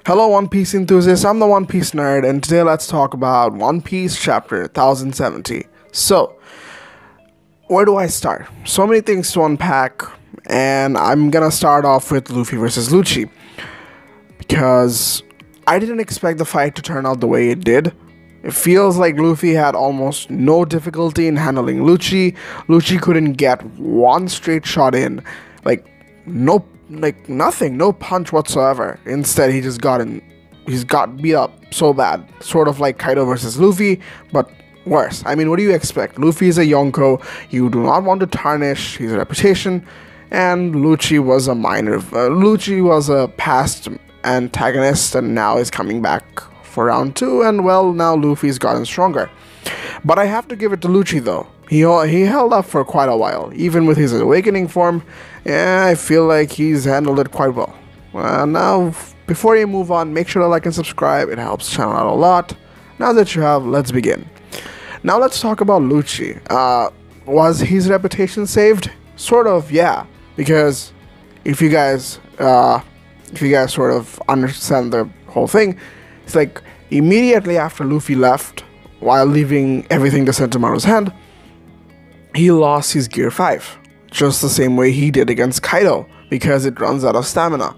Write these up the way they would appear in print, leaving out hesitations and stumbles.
Hello One Piece enthusiasts, I'm the One Piece nerd, and today let's talk about One Piece chapter 1070. So, where do I start? So many things to unpack, and I'm gonna start off with Luffy versus Lucci, because I didn't expect the fight to turn out the way it did. It feels like Luffy had almost no difficulty in handling Lucci. Lucci couldn't get one straight shot in, nothing, no punch whatsoever. Instead, he's got beat up so bad, sort of like Kaido versus Luffy, but worse. I mean, what do you expect? Luffy is a Yonko. You do not want to tarnish his reputation, and Lucci was Lucci was a past antagonist, and now is coming back for round 2, and well, now Luffy's gotten stronger. But I have to give it to Lucci though. He held up for quite a while, even with his awakening form. Yeah, I feel like he's handled it quite well. Now, before you move on, make sure to like and subscribe. It helps the channel out a lot. Now that you have, let's begin. Now let's talk about Lucci. Was his reputation saved? Sort of, yeah. Because if you guys sort of understand the whole thing, it's like immediately after Luffy left, while leaving everything to Sentomaru's hand, he lost his Gear 5, just the same way he did against Kaido, because it runs out of stamina.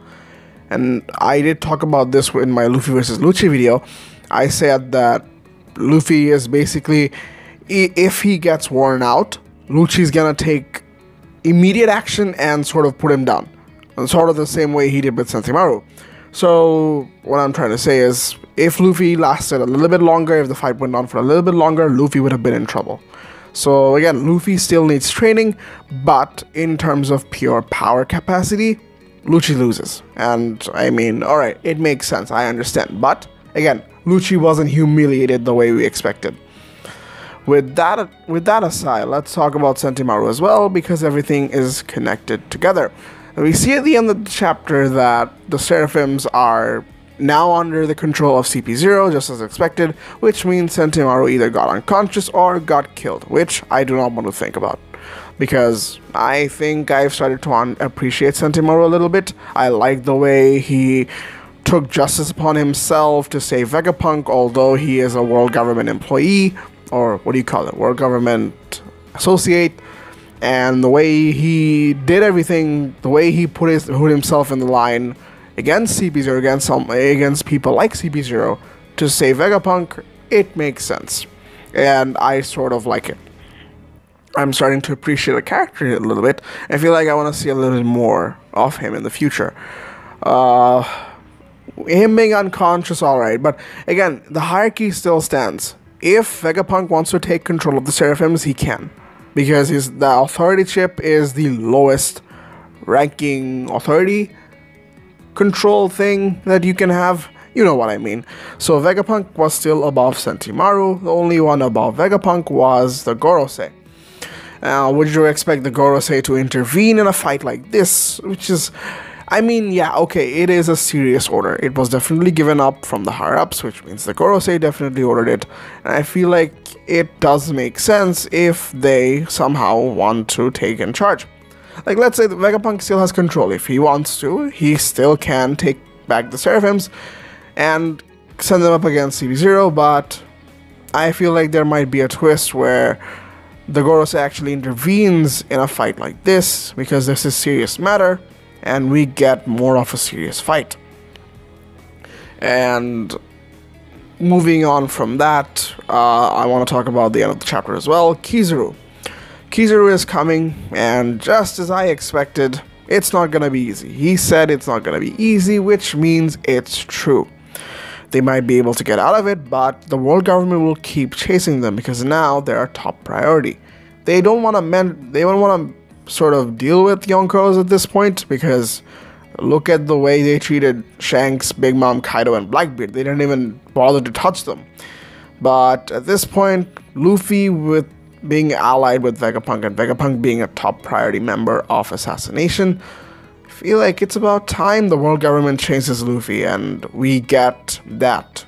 And I did talk about this in my Luffy vs. Lucci video. I said that Luffy is basically, if he gets worn out, Lucci's gonna take immediate action and sort of put him down, and sort of the same way he did with Sentomaru. So what I'm trying to say is, if Luffy lasted a little bit longer, if the fight went on for a little bit longer, Luffy would have been in trouble. So again, Luffy still needs training, but in terms of pure power capacity, Lucci loses. And I mean, alright, it makes sense, I understand. But again, Lucci wasn't humiliated the way we expected. With that aside, let's talk about Sentomaru as well, because everything is connected together. We see at the end of the chapter that the Seraphims are now under the control of CP0, just as expected, which means Sentomaru either got unconscious or got killed, which I do not want to think about, because I think I've started to appreciate Sentomaru a little bit. I like the way he took justice upon himself to save Vegapunk, although he is a world government employee, or what do you call it, world government associate. And the way he did everything, the way he put himself in the line against CP0, against people like CP0 to save Vegapunk, it makes sense. And I sort of like it. I'm starting to appreciate the character a little bit. I feel like I want to see a little bit more of him in the future. Him being unconscious, alright, but again, the hierarchy still stands. If Vegapunk wants to take control of the Seraphims, he can. Because the authority chip is the lowest ranking authority control thing that you can have. You know what I mean. So Vegapunk was still above Sentomaru. The only one above Vegapunk was the Gorosei. Would you expect the Gorosei to intervene in a fight like this? Which is, I mean, yeah, okay, it is a serious order. It was definitely given up from the higher-ups, which means the Gorosei definitely ordered it. And I feel like it does make sense if they somehow want to take in charge. Like, let's say that Vegapunk still has control. If he wants to, he still can take back the Seraphims and send them up against CP0, but I feel like there might be a twist where the Gorosei actually intervenes in a fight like this, because this is serious matter, and we get more of a serious fight. And moving on from that, I want to talk about the end of the chapter as well. Kizaru is coming, and just as I expected, it's not gonna be easy. He said it's not gonna be easy, which means it's true. They might be able to get out of it, but the world government will keep chasing them, because now they're a top priority. They don't want to sort of deal with Yonkos at this point, because look at the way they treated Shanks, Big Mom, Kaido, and Blackbeard. They didn't even bother to touch them. But at this point, Luffy, with being allied with Vegapunk, and Vegapunk being a top priority member of Assassination, I feel like it's about time the world government chases Luffy and we get that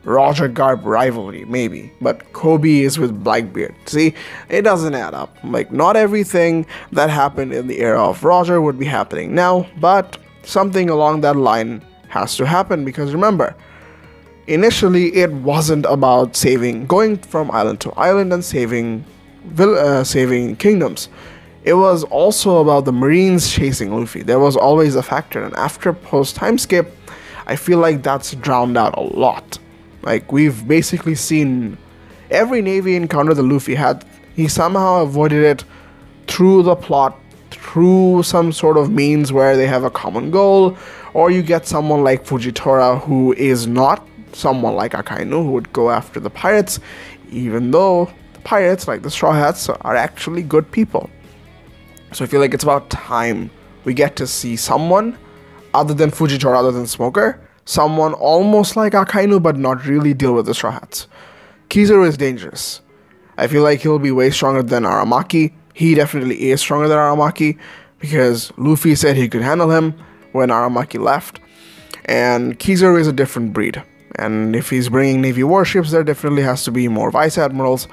Roger Garp rivalry, maybe. But Kobe is with Blackbeard. See, it doesn't add up. Like, not everything that happened in the era of Roger would be happening now, but something along that line has to happen, because remember, initially it wasn't about going from island to island and saving kingdoms. It was also about the Marines chasing Luffy. There was always a factor, and after post time skip, I feel like that's drowned out a lot. Like, we've basically seen every Navy encounter that Luffy had, he somehow avoided it through the plot, through some sort of means where they have a common goal, or you get someone like Fujitora who is not someone like Akainu who would go after the pirates, even though the pirates, like the Straw Hats, are actually good people. So I feel like it's about time we get to see someone other than Fujitora, other than Smoker, someone almost like Akainu but not really deal with the Straw Hats. Kizaru is dangerous. I feel like he'll be way stronger than Aramaki. He definitely is stronger than Aramaki, because Luffy said he could handle him when Aramaki left. And Kizaru is a different breed. And if he's bringing Navy warships, there definitely has to be more Vice Admirals.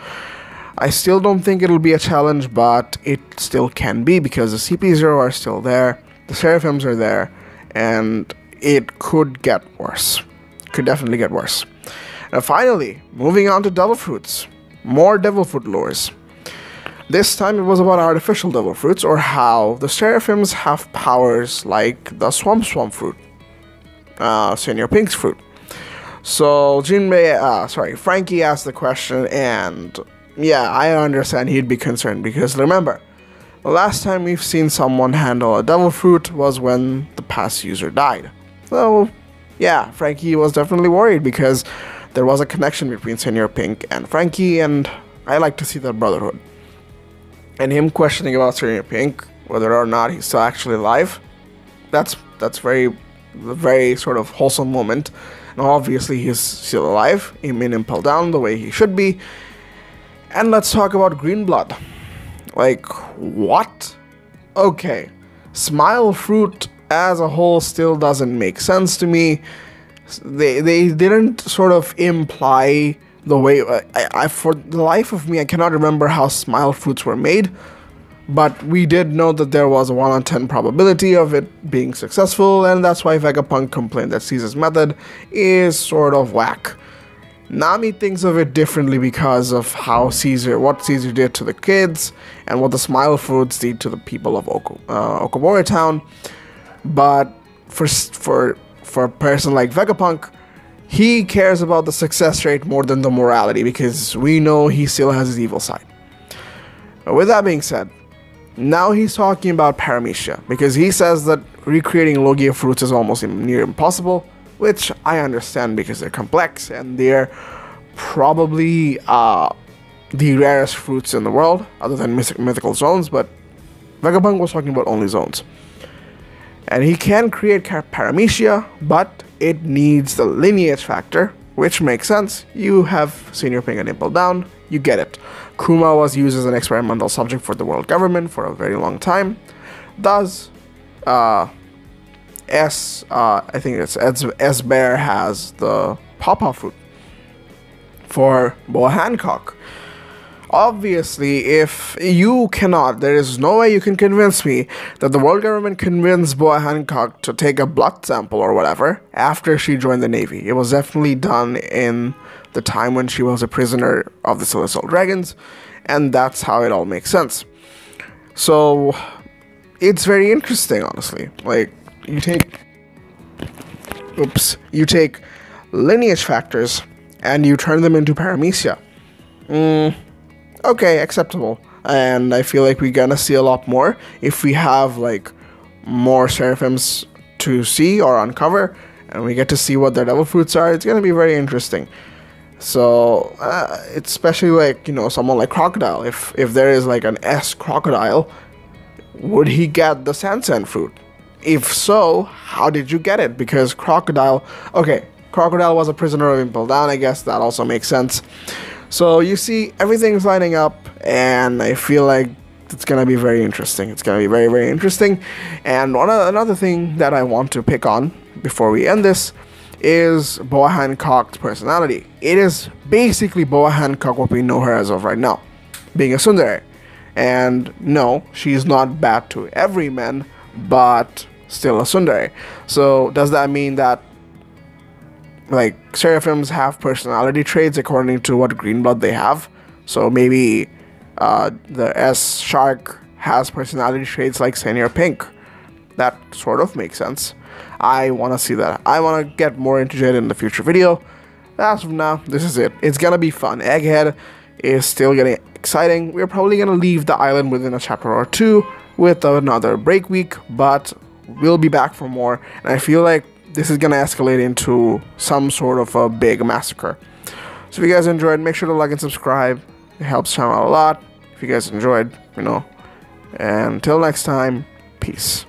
I still don't think it'll be a challenge, but it still can be, because the CP0 are still there, the Seraphims are there, and it could get worse. Could definitely get worse. And finally, moving on to Devil Fruits. More Devil Fruit lures. This time it was about artificial Devil Fruits, or how the Seraphims have powers like the Swamp Fruit, Senior Pink's fruit. So Frankie asked the question, and yeah, I understand he'd be concerned, because remember, the last time we've seen someone handle a Devil Fruit was when the past user died. So yeah, Frankie was definitely worried, because there was a connection between Senior Pink and Frankie, and I like to see that brotherhood. And him questioning about Senior Pink, whether or not he's still actually alive, that's very sort of wholesome moment. And obviously he's still alive, he made him pull down the way he should be. And let's talk about Green Blood. Like, what? Okay, Smile Fruit as a whole still doesn't make sense to me. They didn't sort of imply the way, I for the life of me I cannot remember how Smile Fruits were made, but we did know that there was a 1 in 10 probability of it being successful, and that's why Vegapunk complained that Caesar's method is sort of whack. Nami thinks of it differently because of what Caesar did to the kids and what the Smile Fruits did to the people of Okobore Town. But for a person like Vegapunk, he cares about the success rate more than the morality, because we know he still has his evil side. With that being said, now he's talking about Paramecia, because he says that recreating Logia fruits is almost near impossible, which I understand, because they're complex and they're probably the rarest fruits in the world, other than mythical zones, but Vegapunk was talking about only zones. And he can create Paramecia, but it needs the lineage factor, which makes sense. You have Senior Pink and Impel Down, you get it. Kuma was used as an experimental subject for the world government for a very long time. Thus, I think it's S-Bear has the Pawpaw fruit for Boa Hancock. Obviously, if you cannot, there is no way you can convince me that the world government convinced Boa Hancock to take a blood sample or whatever after she joined the Navy. It was definitely done in the time when she was a prisoner of the Celestial Dragons, and that's how it all makes sense. So, it's very interesting, honestly. Like, you take lineage factors and you turn them into Paramecia. Okay, acceptable. And I feel like we're gonna see a lot more if we have like more Seraphims to see or uncover, and we get to see what their Devil Fruits are. It's gonna be very interesting. So it's especially like, you know, someone like Crocodile. If there is like an S Crocodile, would he get the Sansan fruit? If so, how did you get it? Because Crocodile was a prisoner of Impel Down, I guess that also makes sense. So you see, everything's lining up, and I feel like it's gonna be very interesting. It's gonna be very, very interesting. And another thing that I want to pick on before we end this is Boa Hancock's personality. It is basically Boa Hancock what we know her as of right now, being a tsundere. And no, she's not bad to every man, but still a tsundere. So does that mean that like seraphims have personality traits according to what green blood they have. So maybe the S shark has personality traits like senior pink. That sort of makes sense. I want to see that. I want to get more into it in the future video. As of now, this is it. It's gonna be fun. Egghead is still getting exciting. We're probably gonna leave the island within a chapter or two with another break week, but we'll be back for more. And I feel like this is gonna escalate into some sort of a big massacre. So if you guys enjoyed, make sure to like and subscribe. It helps channel out a lot. If you guys enjoyed, And until next time, peace.